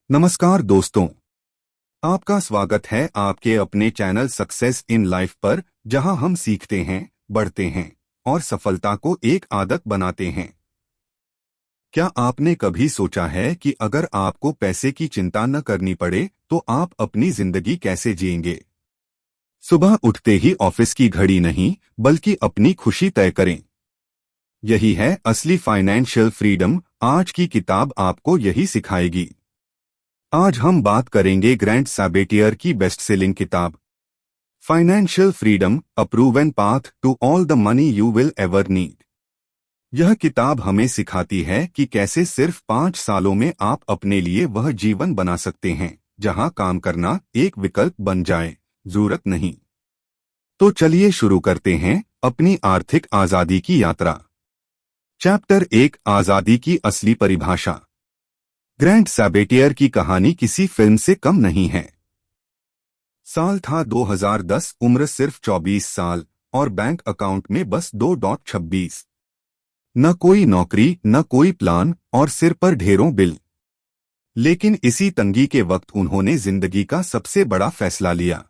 नमस्कार दोस्तों, आपका स्वागत है आपके अपने चैनल सक्सेस इन लाइफ पर, जहां हम सीखते हैं, बढ़ते हैं और सफलता को एक आदत बनाते हैं। क्या आपने कभी सोचा है कि अगर आपको पैसे की चिंता न करनी पड़े तो आप अपनी जिंदगी कैसे जिएंगे? सुबह उठते ही ऑफिस की घड़ी नहीं, बल्कि अपनी खुशी तय करें। यही है असली फाइनेंशियल फ्रीडम। आज की किताब आपको यही सिखाएगी। आज हम बात करेंगे ग्रैंट सैबेटियर की बेस्ट सेलिंग किताब financial freedom, a proven path to all the money you will ever need. यह किताब हमें सिखाती है कि कैसे सिर्फ 5 सालों में आप अपने लिए वह जीवन बना सकते हैं जहां काम करना एक विकल्प बन जाए, जरूरत नहीं। तो चलिए शुरू करते हैं अपनी आर्थिक आजादी की यात्रा। चैप्टर 1, आजादी की असली परिभाषा। ग्रैंट सैबेटियर की कहानी किसी फिल्म से कम नहीं है। साल था 2010, उम्र सिर्फ 24 साल और बैंक अकाउंट में बस 2.26। न कोई नौकरी, न कोई प्लान और सिर पर ढेरों बिल। लेकिन इसी तंगी के वक्त उन्होंने जिंदगी का सबसे बड़ा फैसला लिया।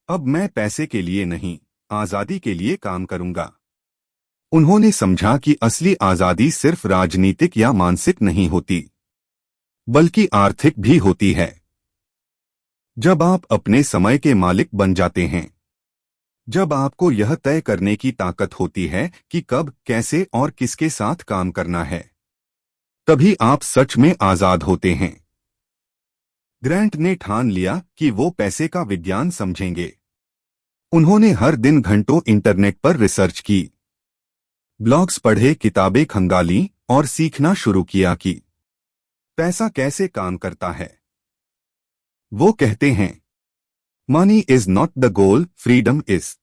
अब मैं पैसे के लिए नहीं, आजादी के लिए काम करूंगा। उन्होंने समझा कि असली आजादी सिर्फ राजनीतिक या मानसिक नहीं होती, बल्कि आर्थिक भी होती है। जब आप अपने समय के मालिक बन जाते हैं, जब आपको यह तय करने की ताकत होती है कि कब, कैसे और किसके साथ काम करना है, तभी आप सच में आजाद होते हैं। ग्रैंट ने ठान लिया कि वो पैसे का विज्ञान समझेंगे। उन्होंने हर दिन घंटों इंटरनेट पर रिसर्च की, ब्लॉग्स पढ़े, किताबें खंगाली और सीखना शुरू किया कि पैसा कैसे काम करता है। वो कहते हैं, money is not the goal, freedom is.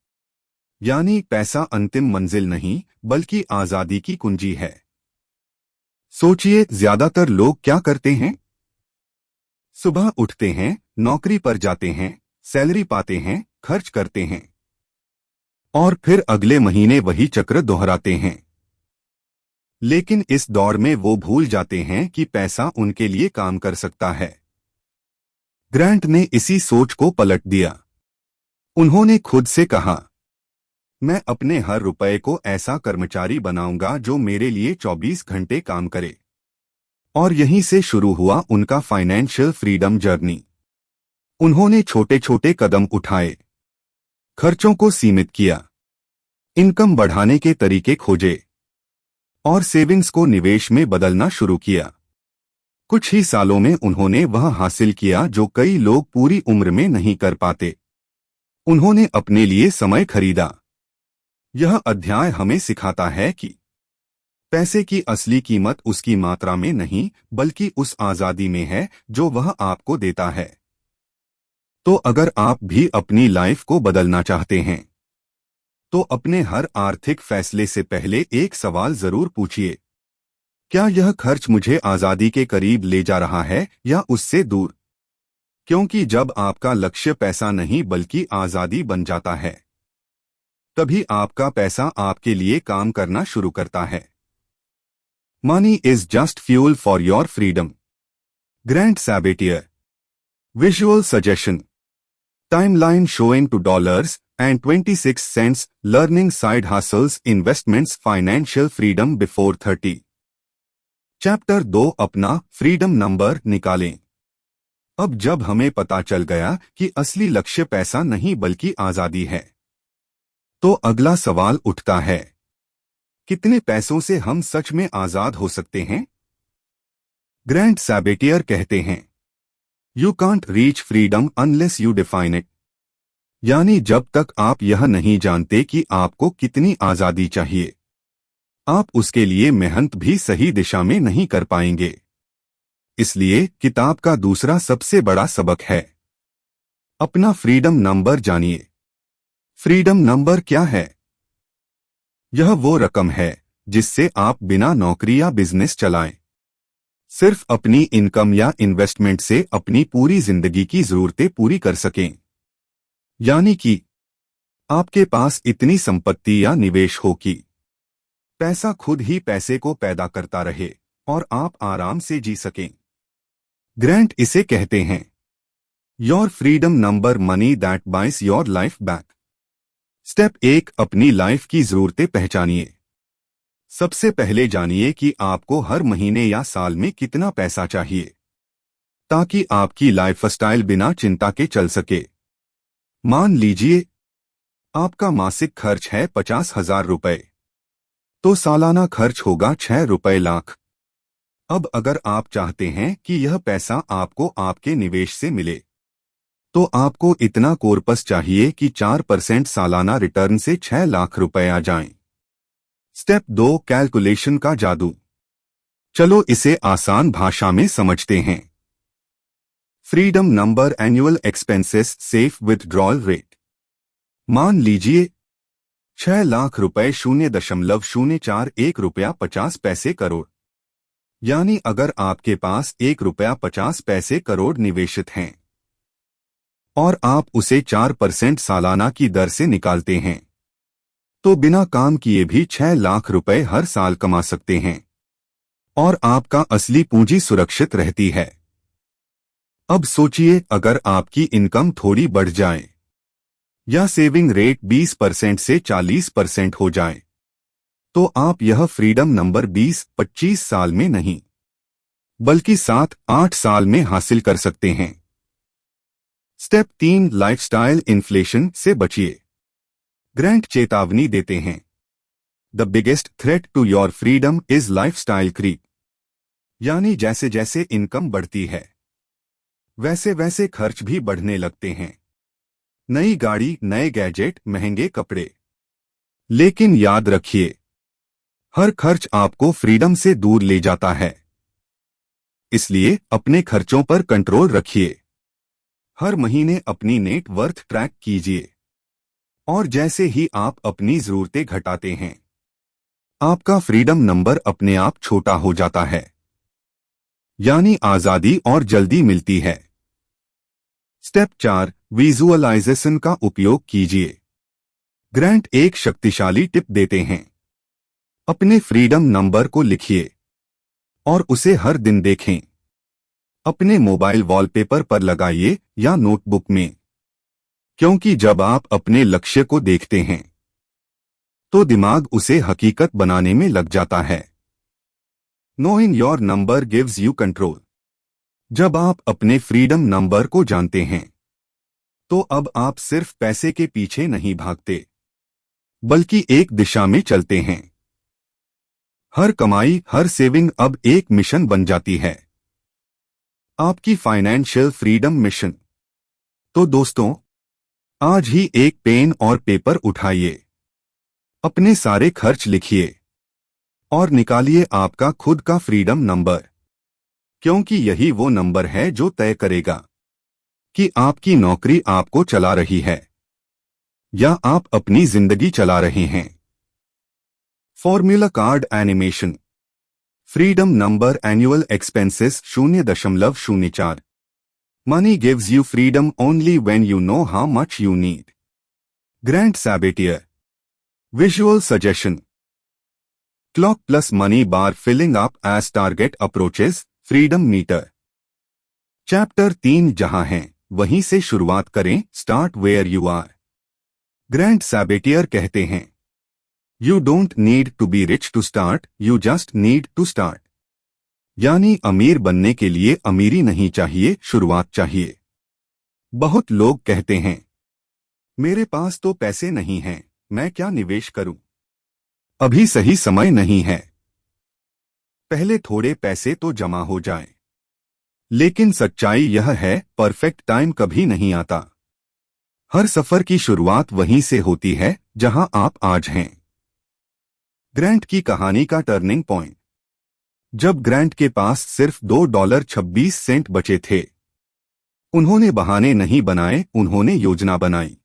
यानी पैसा अंतिम मंजिल नहीं, बल्कि आजादी की कुंजी है। सोचिए, ज्यादातर लोग क्या करते हैं? सुबह उठते हैं, नौकरी पर जाते हैं, सैलरी पाते हैं, खर्च करते हैं और फिर अगले महीने वही चक्र दोहराते हैं। लेकिन इस दौर में वो भूल जाते हैं कि पैसा उनके लिए काम कर सकता है। ग्रैंट ने इसी सोच को पलट दिया। उन्होंने खुद से कहा, मैं अपने हर रुपए को ऐसा कर्मचारी बनाऊंगा जो मेरे लिए 24 घंटे काम करे। और यहीं से शुरू हुआ उनका फाइनेंशियल फ्रीडम जर्नी। उन्होंने छोटे छोटे कदम उठाए, खर्चों को सीमित किया, इनकम बढ़ाने के तरीके खोजे और सेविंग्स को निवेश में बदलना शुरू किया। कुछ ही सालों में उन्होंने वह हासिल किया जो कई लोग पूरी उम्र में नहीं कर पाते। उन्होंने अपने लिए समय खरीदा। यह अध्याय हमें सिखाता है कि पैसे की असली कीमत उसकी मात्रा में नहीं, बल्कि उस आजादी में है जो वह आपको देता है। तो अगर आप भी अपनी लाइफ को बदलना चाहते हैं, तो अपने हर आर्थिक फैसले से पहले एक सवाल जरूर पूछिए, क्या यह खर्च मुझे आजादी के करीब ले जा रहा है या उससे दूर? क्योंकि जब आपका लक्ष्य पैसा नहीं बल्कि आजादी बन जाता है, तभी आपका पैसा आपके लिए काम करना शुरू करता है। Money is just fuel for your freedom. Grant Sabatier. Visual suggestion. Timeline showing two dollars and 26 cents, learning side hustles, investments, financial freedom before 30। Chapter 2, अपना फ्रीडम नंबर निकालें। अब जब हमें पता चल गया कि असली लक्ष्य पैसा नहीं बल्कि आजादी है, तो अगला सवाल उठता है, कितने पैसों से हम सच में आजाद हो सकते हैं? ग्रैंट सैबेटियर कहते हैं, you can't reach freedom unless you define it. यानी जब तक आप यह नहीं जानते कि आपको कितनी आजादी चाहिए, आप उसके लिए मेहनत भी सही दिशा में नहीं कर पाएंगे। इसलिए किताब का दूसरा सबसे बड़ा सबक है, अपना फ्रीडम नंबर जानिए। फ्रीडम नंबर क्या है? यह वो रकम है जिससे आप बिना नौकरी या बिजनेस चलाएं, सिर्फ अपनी इनकम या इन्वेस्टमेंट से अपनी पूरी जिंदगी की जरूरतें पूरी कर सकें। यानी कि आपके पास इतनी संपत्ति या निवेश हो कि पैसा खुद ही पैसे को पैदा करता रहे और आप आराम से जी सकें। ग्रैंट इसे कहते हैं your freedom number, money that बाइस योर लाइफ बैक। स्टेप 1, अपनी लाइफ की जरूरतें पहचानिए। सबसे पहले जानिए कि आपको हर महीने या साल में कितना पैसा चाहिए ताकि आपकी लाइफस्टाइल बिना चिंता के चल सके। मान लीजिए आपका मासिक खर्च है 50,000 रुपए, तो सालाना खर्च होगा 6 रुपए लाख। अब अगर आप चाहते हैं कि यह पैसा आपको आपके निवेश से मिले, तो आपको इतना कॉर्पस चाहिए कि 4% सालाना रिटर्न से 6 लाख रुपए आ जाएं। स्टेप 2, कैलकुलेशन का जादू। चलो इसे आसान भाषा में समझते हैं। Freedom number, annual expenses, safe withdrawal rate. मान लीजिए 6 लाख रुपए 0.041 रुपया 50 पैसे करोड़, यानी अगर आपके पास 1 रुपया 50 पैसे करोड़ निवेशित हैं और आप उसे 4% सालाना की दर से निकालते हैं, तो बिना काम किए भी 6 लाख रुपए हर साल कमा सकते हैं और आपका असली पूंजी सुरक्षित रहती है। अब सोचिए अगर आपकी इनकम थोड़ी बढ़ जाए या सेविंग रेट 20% से 40% हो जाए, तो आप यह फ्रीडम नंबर 20-25 साल में नहीं बल्कि 7-8 साल में हासिल कर सकते हैं। स्टेप 3, लाइफस्टाइल इन्फ्लेशन से बचिए। ग्रैंट चेतावनी देते हैं the biggest threat to your freedom is lifestyle creep, यानी जैसे जैसे इनकम बढ़ती है वैसे वैसे खर्च भी बढ़ने लगते हैं। नई गाड़ी, नए गैजेट, महंगे कपड़े। लेकिन याद रखिए, हर खर्च आपको फ्रीडम से दूर ले जाता है। इसलिए अपने खर्चों पर कंट्रोल रखिए। हर महीने अपनी नेट वर्थ ट्रैक कीजिए और जैसे ही आप अपनी जरूरतें घटाते हैं, आपका फ्रीडम नंबर अपने आप छोटा हो जाता है, यानी आजादी और जल्दी मिलती है। स्टेप 4, विजुअलाइजेशन का उपयोग कीजिए। ग्रैंट एक शक्तिशाली टिप देते हैं। अपने फ्रीडम नंबर को लिखिए और उसे हर दिन देखें। अपने मोबाइल वॉलपेपर पर लगाइए या नोटबुक में, क्योंकि जब आप अपने लक्ष्य को देखते हैं तो दिमाग उसे हकीकत बनाने में लग जाता है। Knowing your number gives you control. जब आप अपने फ्रीडम नंबर को जानते हैं तो अब आप सिर्फ पैसे के पीछे नहीं भागते बल्कि एक दिशा में चलते हैं। हर कमाई, हर सेविंग अब एक मिशन बन जाती है, आपकी फाइनेंशियल फ्रीडम मिशन। तो दोस्तों, आज ही एक पेन और पेपर उठाइए, अपने सारे खर्च लिखिए और निकालिए आपका खुद का फ्रीडम नंबर, क्योंकि यही वो नंबर है जो तय करेगा कि आपकी नौकरी आपको चला रही है या आप अपनी जिंदगी चला रहे हैं। Formula card animation. Freedom number, annual expenses 0.04। Money gives you freedom only when you know how much you need. Grant Sabatier. Visual suggestion. Clock plus money bar filling up as target approaches, freedom meter. Chapter 3 जहां हैं वहीं से शुरुआत करें, start where you are. Grant Sabatier कहते हैं you don't need to be rich to start, you just need to start. यानी अमीर बनने के लिए अमीरी नहीं चाहिए, शुरुआत चाहिए। बहुत लोग कहते हैं मेरे पास तो पैसे नहीं हैं, मैं क्या निवेश करूं? अभी सही समय नहीं है, पहले थोड़े पैसे तो जमा हो जाएं। लेकिन सच्चाई यह है, परफेक्ट टाइम कभी नहीं आता। हर सफर की शुरुआत वहीं से होती है जहां आप आज हैं। ग्रैंट की कहानी का टर्निंग पॉइंट। जब ग्रैंट के पास सिर्फ $2.26 बचे थे, उन्होंने बहाने नहीं बनाए, उन्होंने योजना बनाई।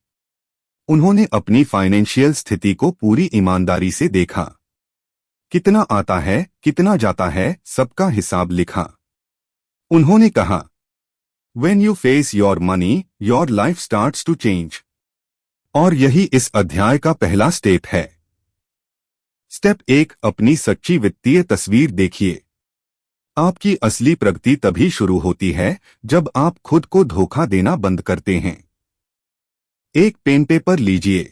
उन्होंने अपनी फाइनेंशियल स्थिति को पूरी ईमानदारी से देखा। कितना आता है, कितना जाता है, सबका हिसाब लिखा। उन्होंने कहा When you face your money, your life starts to change। और यही इस अध्याय का पहला स्टेप है। स्टेप 1, अपनी सच्ची वित्तीय तस्वीर देखिए। आपकी असली प्रगति तभी शुरू होती है जब आप खुद को धोखा देना बंद करते हैं। एक पेन पेपर लीजिए।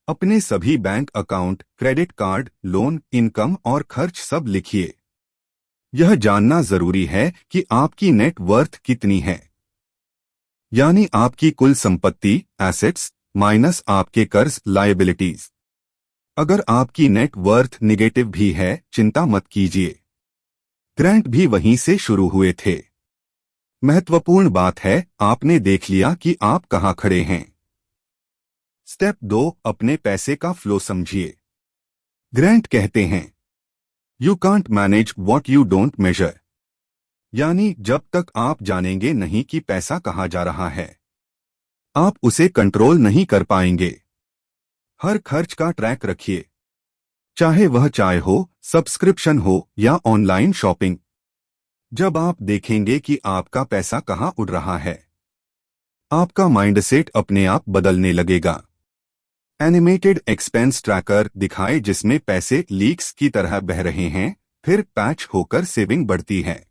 अपने सभी bank account, credit card, loan, income और खर्च सब लिखिए। यह जानना जरूरी है कि आपकी नेट वर्थ कितनी है, यानी आपकी कुल संपत्ति, एसेट्स माइनस आपके कर्ज, लायबिलिटीज। अगर आपकी नेट वर्थ निगेटिव भी है, चिंता मत कीजिए। ग्रांट भी वहीं से शुरू हुए थे। महत्वपूर्ण बात है, आपने देख लिया कि आप कहां खड़े हैं। स्टेप 2, अपने पैसे का फ्लो समझिए। ग्रांट कहते हैं, you can't manage what you don't measure, यानी जब तक आप जानेंगे नहीं कि पैसा कहां जा रहा है, आप उसे कंट्रोल नहीं कर पाएंगे। हर खर्च का ट्रैक रखिए, चाहे वह चाय हो, सब्सक्रिप्शन हो या ऑनलाइन शॉपिंग। जब आप देखेंगे कि आपका पैसा कहां उड़ रहा है, आपका माइंडसेट अपने आप बदलने लगेगा। एनिमेटेड एक्सपेंस ट्रैकर दिखाए जिसमें पैसे लीक्स की तरह बह रहे हैं, फिर पैच होकर सेविंग बढ़ती है।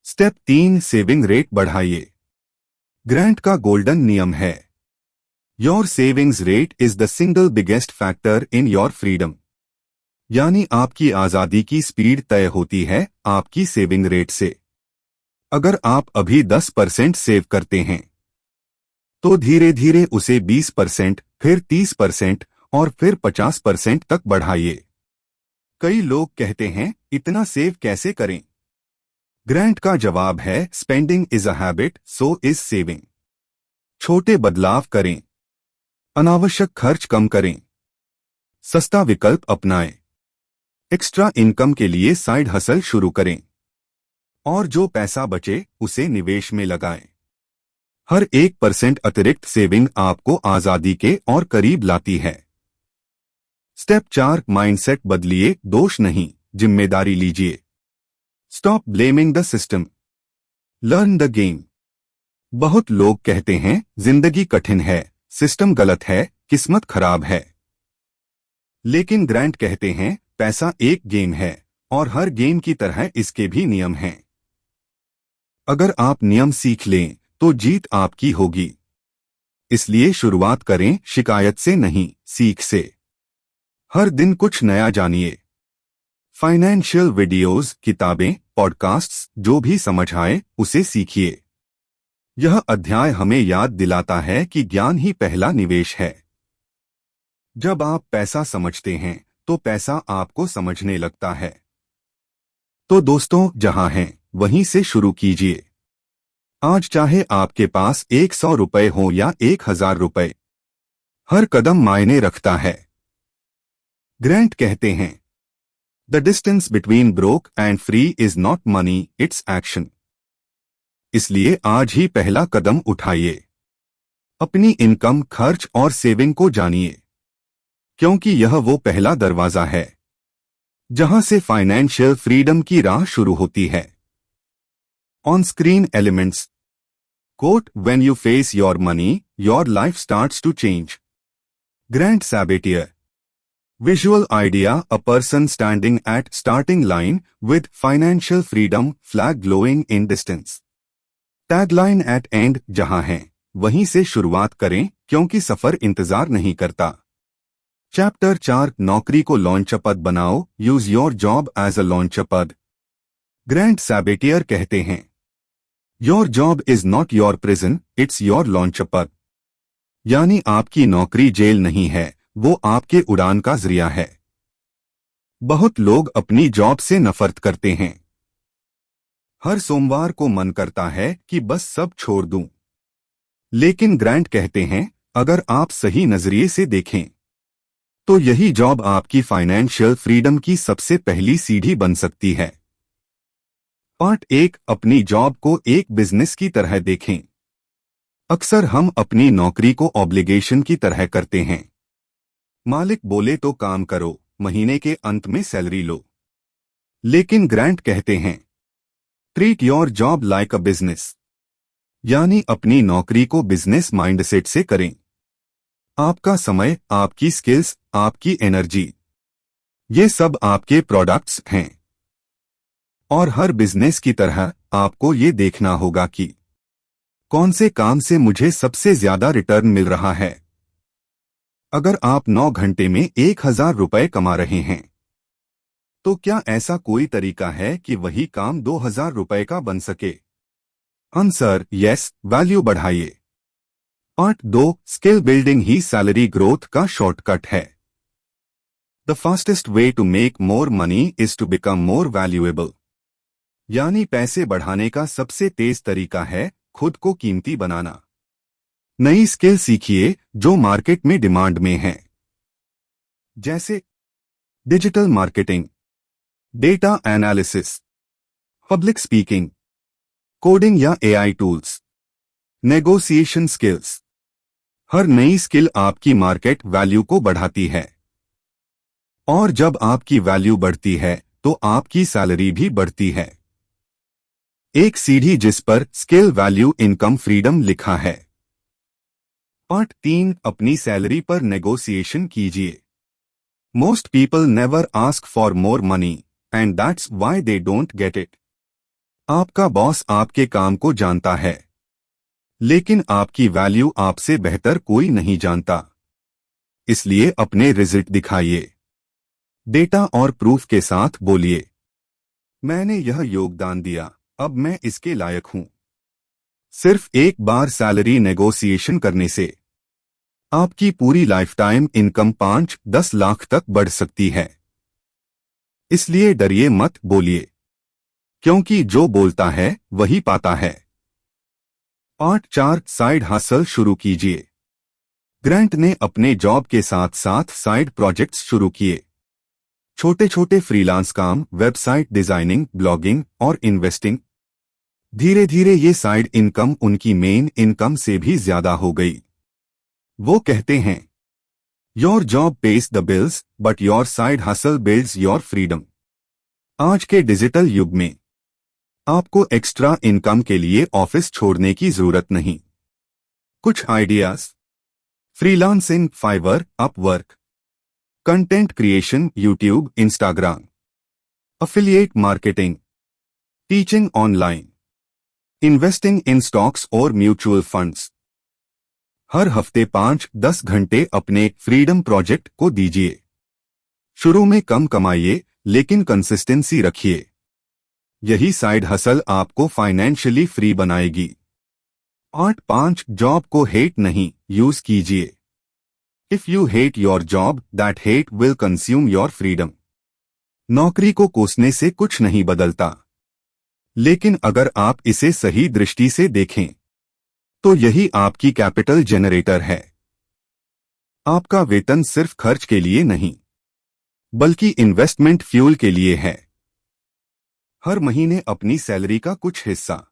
स्टेप 3, सेविंग रेट बढ़ाइए। ग्रांट का गोल्डन नियम है, your savings rate is the single biggest factor in your freedom, यानी आपकी आजादी की स्पीड तय होती है आपकी सेविंग रेट से। अगर आप अभी 10% सेव करते हैं, तो धीरे धीरे उसे 20%, फिर 30% और फिर 50% तक बढ़ाइए। कई लोग कहते हैं, इतना सेव कैसे करें? ग्रांट का जवाब है, spending is a habit, so is saving. छोटे बदलाव करें, अनावश्यक खर्च कम करें, सस्ता विकल्प अपनाएं, एक्स्ट्रा इनकम के लिए साइड हसल शुरू करें, और जो पैसा बचे उसे निवेश में लगाएं। हर 1% अतिरिक्त सेविंग आपको आजादी के और करीब लाती है। स्टेप 4, माइंडसेट बदलिए, दोष नहीं, जिम्मेदारी लीजिए। Stop blaming the system, learn the game. बहुत लोग कहते हैं, जिंदगी कठिन है, सिस्टम गलत है, किस्मत खराब है। लेकिन ग्रांट कहते हैं, पैसा एक गेम है और हर गेम की तरह इसके भी नियम हैं। अगर आप नियम सीख लें तो जीत आपकी होगी। इसलिए शुरुआत करें शिकायत से नहीं, सीख से। हर दिन कुछ नया जानिए। फाइनेंशियल वीडियोस, किताबें, पॉडकास्ट्स, जो भी समझ आए उसे सीखिए। यह अध्याय हमें याद दिलाता है कि ज्ञान ही पहला निवेश है। जब आप पैसा समझते हैं तो पैसा आपको समझने लगता है। तो दोस्तों, जहां हैं वहीं से शुरू कीजिए। आज चाहे आपके पास 100 रुपए हो या 1000 रुपए, हर कदम मायने रखता है। ग्रांट कहते हैं, the distance between broke and free is not money, it's action. इसलिए आज ही पहला कदम उठाइए। अपनी इनकम, खर्च और सेविंग को जानिए, क्योंकि यह वो पहला दरवाजा है जहां से फाइनेंशियल फ्रीडम की राह शुरू होती है। On screen elements quote, when you face your money, your life starts to change. Grant Sabatier. Visual idea, a person standing at starting line with financial freedom, flag glowing in distance. Tagline, at end, जहां हैं वहीं से शुरुआत करें, क्योंकि सफर इंतजार नहीं करता। चैप्टर 4, नौकरी को लॉन्चपद बनाओ, use your job as a launchpad. Grant Sabatier कहते हैं, your job is not your prison, it's your launchpad, यानी आपकी नौकरी जेल नहीं है, वो आपके उड़ान का जरिया है। बहुत लोग अपनी जॉब से नफरत करते हैं। हर सोमवार को मन करता है कि बस सब छोड़ दूं। लेकिन ग्रांट कहते हैं, अगर आप सही नजरिए से देखें तो यही जॉब आपकी फाइनेंशियल फ्रीडम की सबसे पहली सीढ़ी बन सकती है। पार्ट 1, अपनी जॉब को एक बिजनेस की तरह देखें। अक्सर हम अपनी नौकरी को ऑब्लिगेशन की तरह करते हैं। मालिक बोले तो काम करो, महीने के अंत में सैलरी लो। लेकिन ग्रांट कहते हैं, treat your job like a business, यानी अपनी नौकरी को बिजनेस माइंडसेट से करें। आपका समय, आपकी स्किल्स, आपकी एनर्जी, ये सब आपके प्रोडक्ट्स हैं। और हर बिजनेस की तरह आपको ये देखना होगा कि कौन से काम से मुझे सबसे ज्यादा रिटर्न मिल रहा है। अगर आप 9 घंटे में 1,000 रुपए कमा रहे हैं, तो क्या ऐसा कोई तरीका है कि वही काम 2,000 रुपए का बन सके? आंसर यस, वैल्यू बढ़ाइए। पार्ट 2, स्किल बिल्डिंग ही सैलरी ग्रोथ का शॉर्टकट है। The fastest way to make more money is to become more valuable. यानी पैसे बढ़ाने का सबसे तेज तरीका है खुद को कीमती बनाना। नई स्किल सीखिए जो मार्केट में डिमांड में है, जैसे digital marketing, data analysis, public speaking, coding या एआई टूल्स, नेगोशिएशन स्किल्स। हर नई स्किल आपकी मार्केट वैल्यू को बढ़ाती है, और जब आपकी वैल्यू बढ़ती है तो आपकी सैलरी भी बढ़ती है। एक सीढ़ी जिस पर स्किल वैल्यू इनकम फ्रीडम लिखा है। पार्ट 3, अपनी सैलरी पर नेगोशिएशन कीजिए। Most people never ask for more money and that's why they don't get it. आपका बॉस आपके काम को जानता है, लेकिन आपकी वैल्यू आपसे बेहतर कोई नहीं जानता। इसलिए अपने रिजल्ट दिखाइए, डेटा और प्रूफ के साथ बोलिए, मैंने यह योगदान दिया, अब मैं इसके लायक हूं। सिर्फ एक बार सैलरी नेगोशिएशन करने से आपकी पूरी लाइफटाइम इनकम 5-10 लाख तक बढ़ सकती है। इसलिए डरिए मत, बोलिए, क्योंकि जो बोलता है वही पाता है। पार्ट 4, साइड हसल शुरू कीजिए। ग्रांट ने अपने जॉब के साथ साथ साइड प्रोजेक्ट्स शुरू किए। छोटे छोटे फ्रीलांस काम, वेबसाइट डिजाइनिंग, ब्लॉगिंग और इन्वेस्टिंग। धीरे धीरे ये साइड इनकम उनकी मेन इनकम से भी ज्यादा हो गई। वो कहते हैं, your job page the bills but your side hustle builds your freedom. आज के डिजिटल युग में आपको एक्स्ट्रा इनकम के लिए ऑफिस छोड़ने की जरूरत नहीं। कुछ ideas: freelancing, Fiverr, Upwork, content creation, YouTube, Instagram, affiliate marketing, teaching online, investing in stocks और म्यूचुअल फंड्स। हर हफ्ते 5-10 घंटे अपने फ्रीडम प्रोजेक्ट को दीजिए। शुरू में कम कमाइए, लेकिन कंसिस्टेंसी रखिए। यही साइड हसल आपको फाइनेंशियली फ्री बनाएगी। पार्ट 5, जॉब को हेट नहीं, यूज कीजिए। If you hate your job, that hate will consume your freedom. नौकरी को कोसने से कुछ नहीं बदलता, लेकिन अगर आप इसे सही दृष्टि से देखें तो यही आपकी कैपिटल जनरेटर है। आपका वेतन सिर्फ खर्च के लिए नहीं, बल्कि इन्वेस्टमेंट फ्यूल के लिए है। हर महीने अपनी सैलरी का कुछ हिस्सा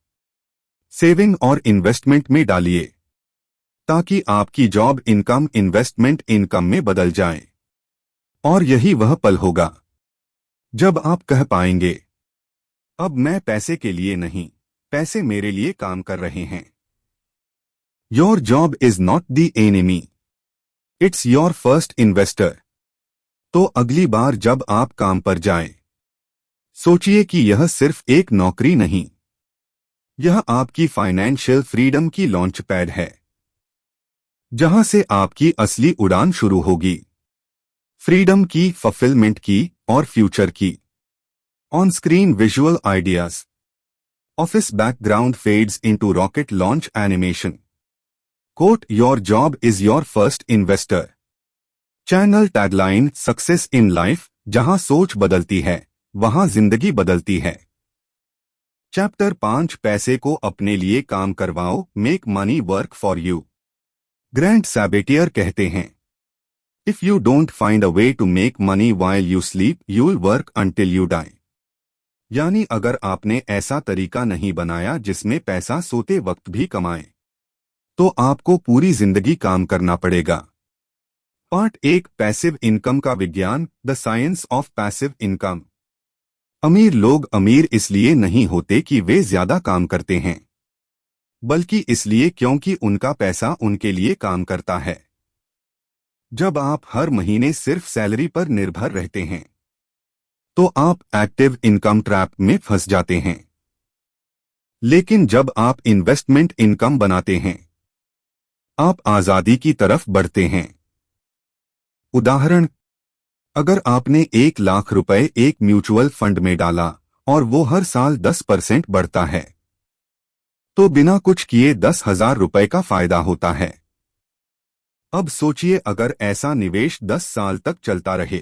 सेविंग और इन्वेस्टमेंट में डालिए, ताकि आपकी जॉब इनकम इन्वेस्टमेंट इनकम में बदल जाए। और यही वह पल होगा जब आप कह पाएंगे, अब मैं पैसे के लिए नहीं, पैसे मेरे लिए काम कर रहे हैं। Your job is not the enemy, it's your first investor. तो अगली बार जब आप काम पर जाएं, सोचिए कि यह सिर्फ एक नौकरी नहीं, यह आपकी फाइनेंशियल फ्रीडम की लॉन्च पैड है, जहां से आपकी असली उड़ान शुरू होगी। फ्रीडम की, फुलफिलमेंट की और फ्यूचर की। On screen visual ideas, office background fades into rocket launch animation. Quote, your job is your first investor. Channel tagline, success in life, जहां सोच बदलती है वहां जिंदगी बदलती है। चैप्टर 5, पैसे को अपने लिए काम करवाओ, make money work for you. Grant Sabatier कहते हैं, if you don't find a way to make money while you sleep, you will work until you die. यानी अगर आपने ऐसा तरीका नहीं बनाया जिसमें पैसा सोते वक्त भी कमाए, तो आपको पूरी जिंदगी काम करना पड़ेगा। पार्ट 1, पैसिव इनकम का विज्ञान, the science of passive income. अमीर लोग अमीर इसलिए नहीं होते कि वे ज्यादा काम करते हैं, बल्कि इसलिए क्योंकि उनका पैसा उनके लिए काम करता है। जब आप हर महीने सिर्फ सैलरी पर निर्भर रहते हैं, तो आप एक्टिव इनकम ट्रैप में फंस जाते हैं। लेकिन जब आप इन्वेस्टमेंट इनकम बनाते हैं, आप आजादी की तरफ बढ़ते हैं। उदाहरण, अगर आपने 1 लाख रुपए एक म्यूचुअल फंड में डाला और वो हर साल 10% बढ़ता है, तो बिना कुछ किए 10,000 रुपए का फायदा होता है। अब सोचिए, अगर ऐसा निवेश 10 साल तक चलता रहे,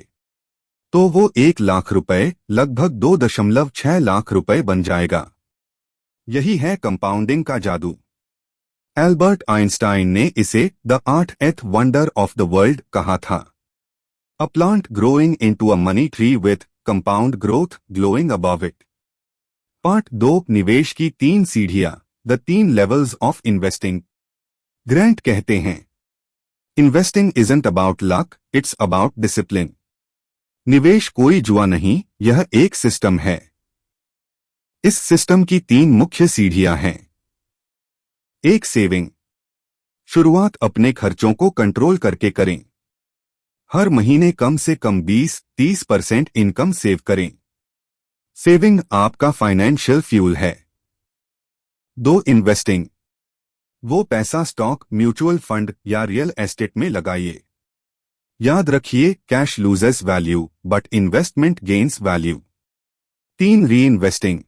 तो वो 1 लाख रुपए लगभग 2.6 लाख रुपए बन जाएगा। यही है कंपाउंडिंग का जादू। एल्बर्ट आइंस्टाइन ने इसे the 8th wonder of the world कहा था। A plant growing into a money tree with compound growth glowing above it. Part 2, निवेश की 3 सीढ़ियां, the 3 levels of investing. Grand कहते हैं, investing isn't about luck, it's about discipline. निवेश कोई जुआ नहीं, यह एक सिस्टम है। इस सिस्टम की 3 मुख्य सीढ़ियां हैं। 1, सेविंग। शुरुआत अपने खर्चों को कंट्रोल करके करें। हर महीने कम से कम 20-30% इनकम सेव करें। सेविंग आपका फाइनेंशियल फ्यूल है। 2, इन्वेस्टिंग। वो पैसा स्टॉक, म्यूचुअल फंड या रियल एस्टेट में लगाइए। याद रखिए, cash loses value but investment gains value. 3, री इन्वेस्टिंग।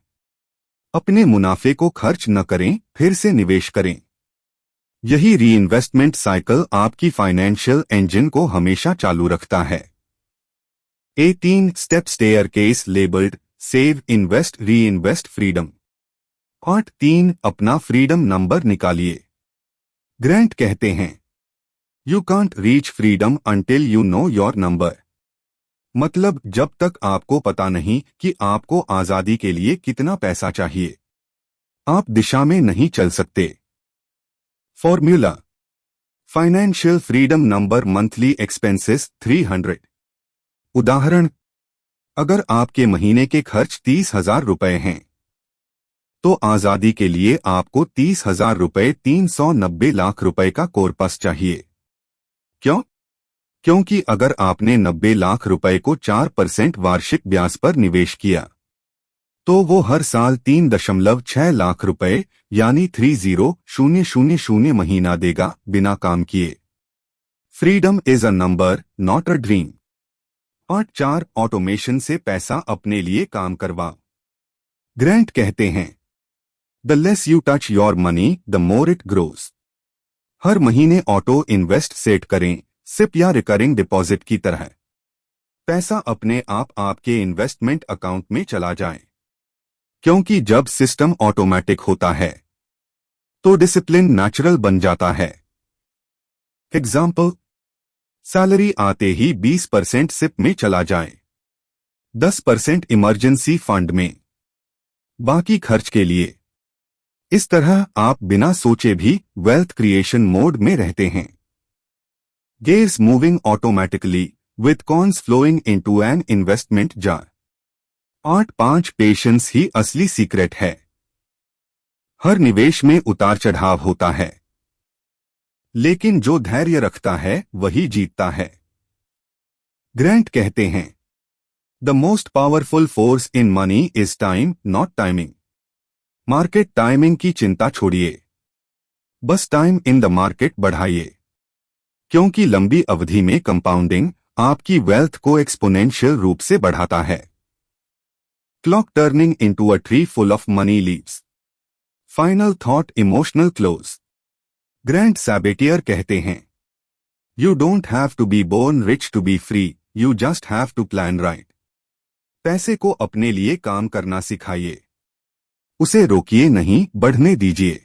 अपने मुनाफे को खर्च न करें, फिर से निवेश करें। यही री इन्वेस्टमेंट साइकिल आपकी फाइनेंशियल इंजन को हमेशा चालू रखता है। 18 step staircase labelled save, invest, री इन्वेस्ट, फ्रीडम। पार्ट 3, अपना फ्रीडम नंबर निकालिए। ग्रैंट कहते हैं, you can't reach freedom until you know your number. मतलब, जब तक आपको पता नहीं कि आपको आजादी के लिए कितना पैसा चाहिए, आप दिशा में नहीं चल सकते। Formula, financial freedom number monthly expenses 300। उदाहरण, अगर आपके महीने के खर्च 30,000 रुपए हैं, तो आजादी के लिए आपको 30,000 रुपए 390 लाख रुपए का कॉर्पस चाहिए। क्यों? क्योंकि अगर आपने 90 लाख रुपए को 4% वार्षिक ब्याज पर निवेश किया, तो वो हर साल 3.6 लाख रुपए यानी 30,000 महीना देगा, बिना काम किए। Freedom is a number, not a dream. Part 4, automation से पैसा अपने लिए काम करवाओ। ग्रैंट कहते हैं, the less you touch your money the more it grows. हर महीने ऑटो इन्वेस्ट सेट करें, सिप या रिकरिंग डिपॉजिट की तरह। पैसा अपने आप आपके इन्वेस्टमेंट अकाउंट में चला जाए। क्योंकि जब सिस्टम ऑटोमेटिक होता है, तो डिसिप्लिन नेचुरल बन जाता है। एग्जाम्पल, सैलरी आते ही 20% सिप में चला जाए, 10% इमरजेंसी फंड में, बाकी खर्च के लिए। इस तरह आप बिना सोचे भी वेल्थ क्रिएशन मोड में रहते हैं। Gears moving automatically with coins flowing into an investment jar. Part 5, patience ही असली सीक्रेट है। हर निवेश में उतार चढ़ाव होता है, लेकिन जो धैर्य रखता है वही जीतता है। ग्रैंट कहते हैं, the most powerful force in money is time, not timing. Market timing की चिंता छोड़िए, बस टाइम इन द मार्केट बढ़ाइए। क्योंकि लंबी अवधि में कंपाउंडिंग आपकी वेल्थ को एक्सपोनेंशियल रूप से बढ़ाता है। Clock turning into a tree full of money leaves. Final thought, emotional close. Grant Sabatier कहते हैं, you don't have to be born rich to be free, you just have to plan right. पैसे को अपने लिए काम करना सिखाइए, उसे रोकिए नहीं, बढ़ने दीजिए।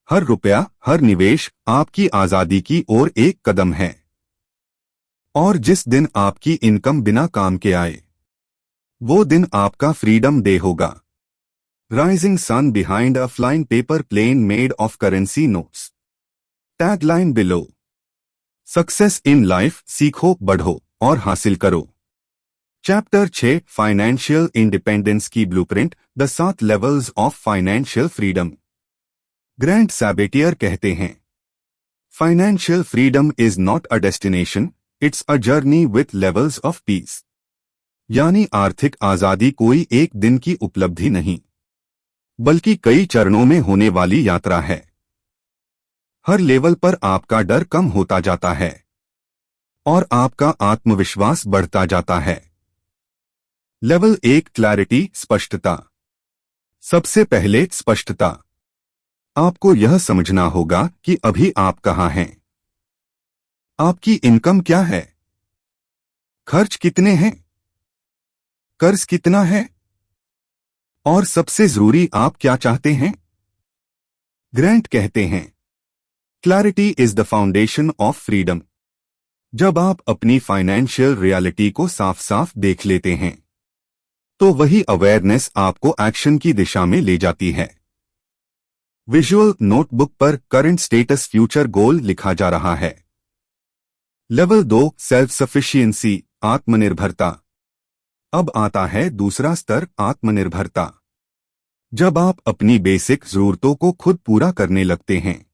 हर रुपया, हर निवेश आपकी आजादी की ओर एक कदम है। और जिस दिन आपकी इनकम बिना काम के आए, वो दिन आपका फ्रीडम डे होगा। Rising sun behind a flying paper plane made of currency notes. Tagline below, success in life, सीखो, बढ़ो और हासिल करो। चैप्टर 6, फाइनेंशियल इंडिपेंडेंस की blueprint, the 7 levels of financial freedom. Grant Sabatier कहते हैं, financial freedom is not a destination, it's a journey with levels of peace. यानी आर्थिक आजादी कोई एक दिन की उपलब्धि नहीं, बल्कि कई चरणों में होने वाली यात्रा है। हर लेवल पर आपका डर कम होता जाता है और आपका आत्मविश्वास बढ़ता जाता है। लेवल 1 क्लैरिटी, स्पष्टता। सबसे पहले स्पष्टता। आपको यह समझना होगा कि अभी आप कहाँ हैं। आपकी इनकम क्या है, खर्च कितने हैं, कर्ज कितना है, और सबसे जरूरी आप क्या चाहते हैं। ग्रैंट कहते हैं, clarity is the foundation of freedom. जब आप अपनी फाइनेंशियल रियलिटी को साफ साफ देख लेते हैं तो वही अवेयरनेस आपको एक्शन की दिशा में ले जाती है। विजुअल नोटबुक पर करंट स्टेटस फ्यूचर गोल लिखा जा रहा है। लेवल 2 सेल्फ सफिशिएंसी, आत्मनिर्भरता। अब आता है दूसरा स्तर, आत्मनिर्भरता। जब आप अपनी बेसिक जरूरतों को खुद पूरा करने लगते हैं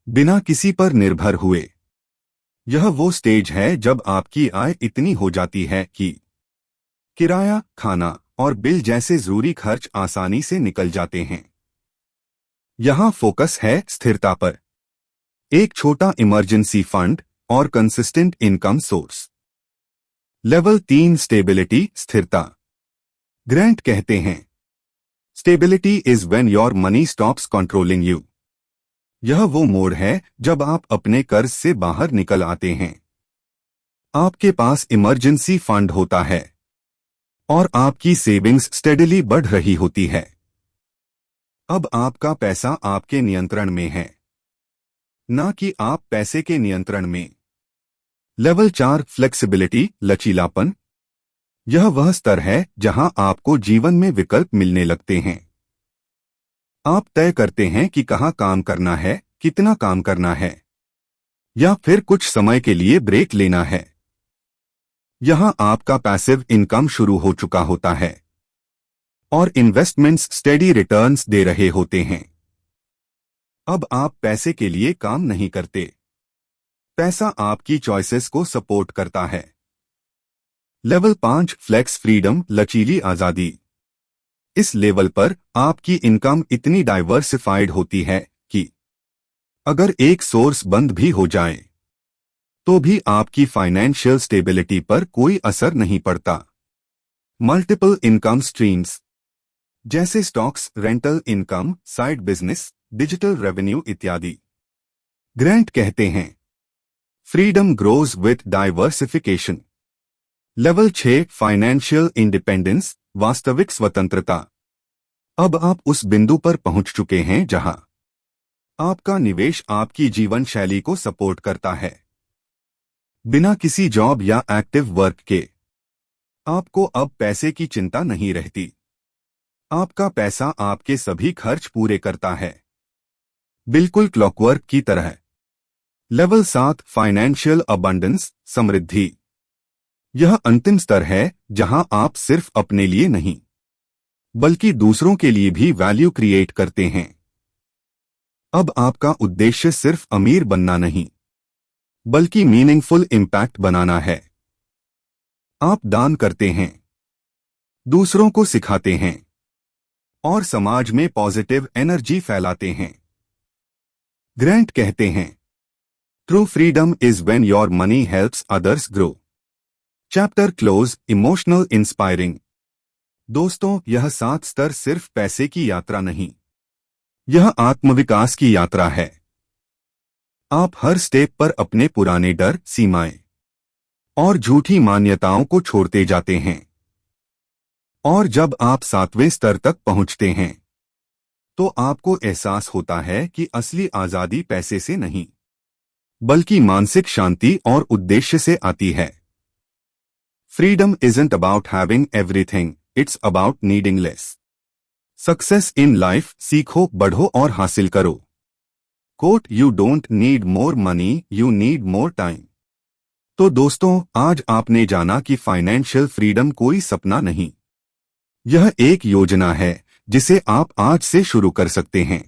बिना किसी पर निर्भर हुए। यह वो स्टेज है जब आपकी आय इतनी हो जाती है कि किराया, खाना और बिल जैसे जरूरी खर्च आसानी से निकल जाते हैं। यहां फोकस है स्थिरता पर, एक छोटा इमरजेंसी फंड और consistent income source. Level 3 stability, स्थिरता। ग्रैंट कहते हैं, stability is when your money stops controlling you. यह वो मोड़ है जब आप अपने कर्ज से बाहर निकल आते हैं, आपके पास इमरजेंसी फंड होता है और आपकी सेविंग्स स्टेडिली बढ़ रही होती है। अब आपका पैसा आपके नियंत्रण में है, ना कि आप पैसे के नियंत्रण में। लेवल 4 फ्लेक्सिबिलिटी, लचीलापन। यह वह स्तर है जहां आपको जीवन में विकल्प मिलने लगते हैं। आप तय करते हैं कि कहां काम करना है, कितना काम करना है, या फिर कुछ समय के लिए ब्रेक लेना है। यहां आपका पैसिव इनकम शुरू हो चुका होता है और इन्वेस्टमेंट्स स्टेडी रिटर्न्स दे रहे होते हैं। अब आप पैसे के लिए काम नहीं करते, पैसा आपकी चॉइसेस को सपोर्ट करता है। लेवल 5 फ्लेक्स फ्रीडम, लचीली आजादी। इस लेवल पर आपकी इनकम इतनी डाइवर्सिफाइड होती है कि अगर एक सोर्स बंद भी हो जाए तो भी आपकी फाइनेंशियल स्टेबिलिटी पर कोई असर नहीं पड़ता। मल्टीपल इनकम स्ट्रीम्स जैसे stocks, rental income, side business, digital revenue इत्यादि। ग्रैंट कहते हैं, freedom grows with diversification. Level 6 financial independence, वास्तविक स्वतंत्रता। अब आप उस बिंदु पर पहुंच चुके हैं जहां आपका निवेश आपकी जीवन शैली को सपोर्ट करता है, बिना किसी जॉब या एक्टिव वर्क के। आपको अब पैसे की चिंता नहीं रहती, आपका पैसा आपके सभी खर्च पूरे करता है, बिल्कुल क्लॉकवर्क की तरह। लेवल 7 फाइनेंशियल अबंडेंस, समृद्धि। यह अंतिम स्तर है जहां आप सिर्फ अपने लिए नहीं बल्कि दूसरों के लिए भी वैल्यू क्रिएट करते हैं। अब आपका उद्देश्य सिर्फ अमीर बनना नहीं बल्कि मीनिंगफुल इम्पैक्ट बनाना है। आप दान करते हैं, दूसरों को सिखाते हैं और समाज में पॉजिटिव एनर्जी फैलाते हैं। ग्रैंट कहते हैं, true freedom is when your money helps others grow. Chapter close, emotional inspiring. दोस्तों, यह 7 स्तर सिर्फ पैसे की यात्रा नहीं, यह आत्मविकास की यात्रा है। आप हर स्टेप पर अपने पुराने डर, सीमाएं और झूठी मान्यताओं को छोड़ते जाते हैं। और जब आप 7वें स्तर तक पहुंचते हैं तो आपको एहसास होता है कि असली आजादी पैसे से नहीं बल्कि मानसिक शांति और उद्देश्य से आती है। Freedom isn't about having everything, it's about needing less. Success in life, सीखो, बढ़ो और हासिल करो। Quote, you don't need more money, you need more time. तो दोस्तों, आज आपने जाना कि फाइनेंशियल फ्रीडम कोई सपना नहीं, यह एक योजना है जिसे आप आज से शुरू कर सकते हैं।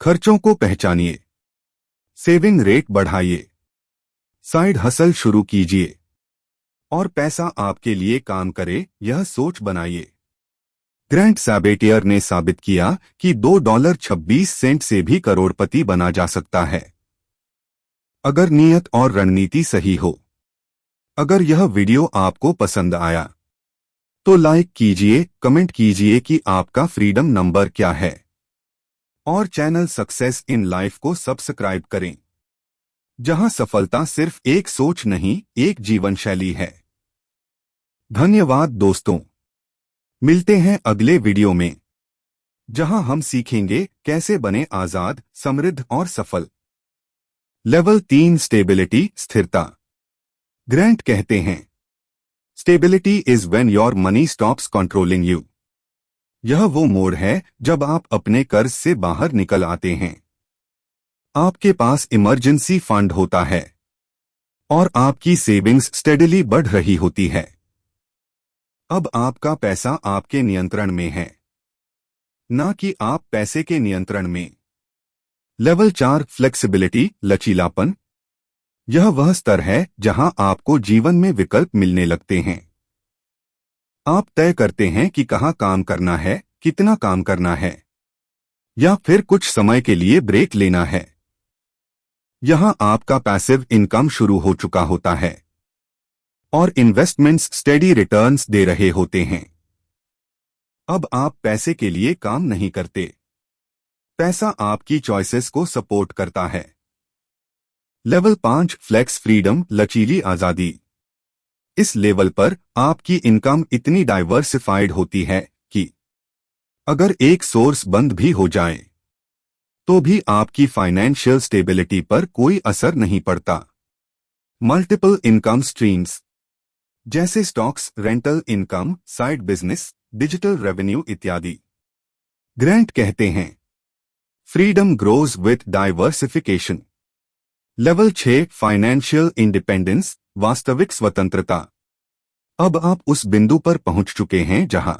खर्चों को पहचानिए, सेविंग रेट बढ़ाइए, साइड हसल शुरू कीजिए और पैसा आपके लिए काम करे, यह सोच बनाइए। ग्रैंट सैबेटियर ने साबित किया कि $2.26 से भी करोड़पति बना जा सकता है, अगर नीयत और रणनीति सही हो। अगर यह वीडियो आपको पसंद आया तो लाइक कीजिए, कमेंट कीजिए कि आपका फ्रीडम नंबर क्या है, और चैनल सक्सेस इन लाइफ को सब्सक्राइब करें, जहां सफलता सिर्फ एक सोच नहीं, एक जीवन शैली है। धन्यवाद दोस्तों, मिलते हैं अगले वीडियो में, जहां हम सीखेंगे कैसे बने आजाद, समृद्ध और सफल। लेवल 3 स्टेबिलिटी, स्थिरता। ग्रैंट कहते हैं, stability is when your money stops controlling you. यह वो मोड़ है जब आप अपने कर्ज से बाहर निकल आते हैं, आपके पास इमरजेंसी फंड होता है और आपकी सेविंग्स स्टेडिली बढ़ रही होती है। अब आपका पैसा आपके नियंत्रण में है, ना कि आप पैसे के नियंत्रण में। लेवल 4 फ्लेक्सिबिलिटी, लचीलापन। यह वह स्तर है जहां आपको जीवन में विकल्प मिलने लगते हैं। आप तय करते हैं कि कहां काम करना है, कितना काम करना है, या फिर कुछ समय के लिए ब्रेक लेना है। यहां आपका पैसिव इनकम शुरू हो चुका होता है और इन्वेस्टमेंट्स स्टेडी रिटर्न्स दे रहे होते हैं। अब आप पैसे के लिए काम नहीं करते, पैसा आपकी चॉइसेस को सपोर्ट करता है। लेवल 5 फ्लेक्स फ्रीडम, लचीली आजादी। इस लेवल पर आपकी इनकम इतनी डाइवर्सिफाइड होती है कि अगर एक सोर्स बंद भी हो जाए तो भी आपकी फाइनेंशियल स्टेबिलिटी पर कोई असर नहीं पड़ता। मल्टीपल इनकम स्ट्रीम्स, जैसे stocks, rental income, side business, digital revenue इत्यादि। ग्रैंट कहते हैं, freedom grows with diversification. Level 6 financial independence, वास्तविक स्वतंत्रता। अब आप उस बिंदु पर पहुंच चुके हैं जहां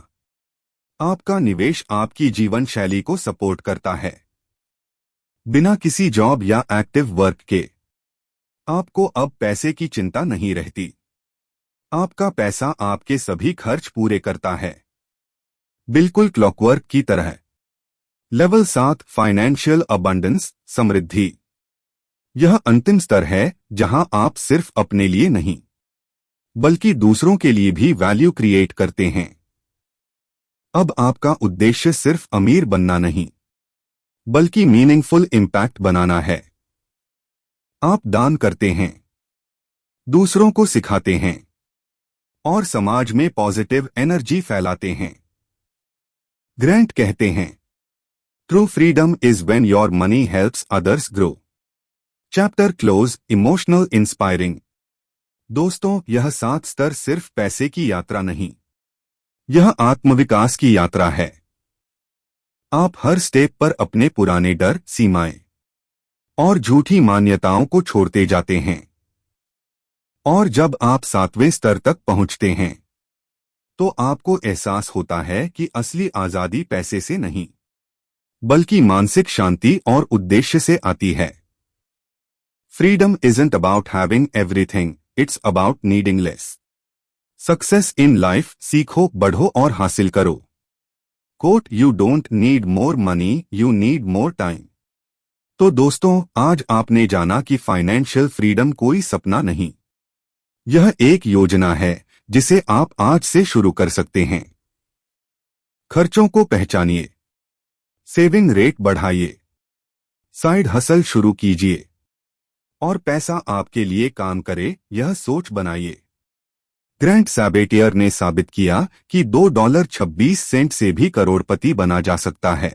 आपका निवेश आपकी जीवन शैली को सपोर्ट करता है, बिना किसी जॉब या एक्टिव वर्क के। आपको अब पैसे की चिंता नहीं रहती, आपका पैसा आपके सभी खर्च पूरे करता है, बिल्कुल क्लॉकवर्क की तरह। लेवल 7 फाइनेंशियल अबंडेंस, समृद्धि। यह अंतिम स्तर है जहां आप सिर्फ अपने लिए नहीं बल्कि दूसरों के लिए भी वैल्यू क्रिएट करते हैं। अब आपका उद्देश्य सिर्फ अमीर बनना नहीं बल्कि मीनिंगफुल इम्पैक्ट बनाना है। आप दान करते हैं, दूसरों को सिखाते हैं और समाज में पॉजिटिव एनर्जी फैलाते हैं। ग्रैंट कहते हैं, true freedom is when your money helps others grow. Chapter close, emotional inspiring. दोस्तों, यह 7 स्तर सिर्फ पैसे की यात्रा नहीं, यह आत्मविकास की यात्रा है। आप हर स्टेप पर अपने पुराने डर, सीमाएं और झूठी मान्यताओं को छोड़ते जाते हैं, और जब आप 7वें स्तर तक पहुंचते हैं तो आपको एहसास होता है कि असली आजादी पैसे से नहीं बल्कि मानसिक शांति और उद्देश्य से आती है। Freedom isn't about having everything, it's about needing less. Success in life, सीखो, बढ़ो और हासिल करो। Quote, you don't need more money, you need more time. तो दोस्तों, आज आपने जाना कि फाइनेंशियल फ्रीडम कोई सपना नहीं, यह एक योजना है जिसे आप आज से शुरू कर सकते हैं। खर्चों को पहचानिए, सेविंग रेट बढ़ाइए, साइड हसल शुरू कीजिए और पैसा आपके लिए काम करे, यह सोच बनाइए। ग्रैंट सैबेटियर ने साबित किया कि $2.26 से भी करोड़पति बना जा सकता है,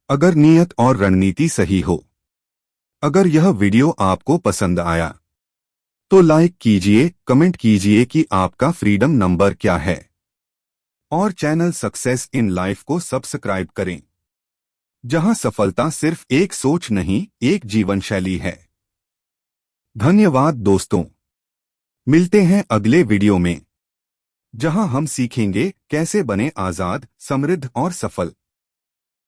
अगर नीयत और रणनीति सही हो। अगर यह वीडियो आपको पसंद आया तो लाइक कीजिए, कमेंट कीजिए कि आपका फ्रीडम नंबर क्या है, और चैनल सक्सेस इन लाइफ को सब्सक्राइब करें, जहां सफलता सिर्फ एक सोच नहीं, एक जीवन शैली है। धन्यवाद दोस्तों, मिलते हैं अगले वीडियो में, जहां हम सीखेंगे कैसे बने आजाद, समृद्ध और सफल।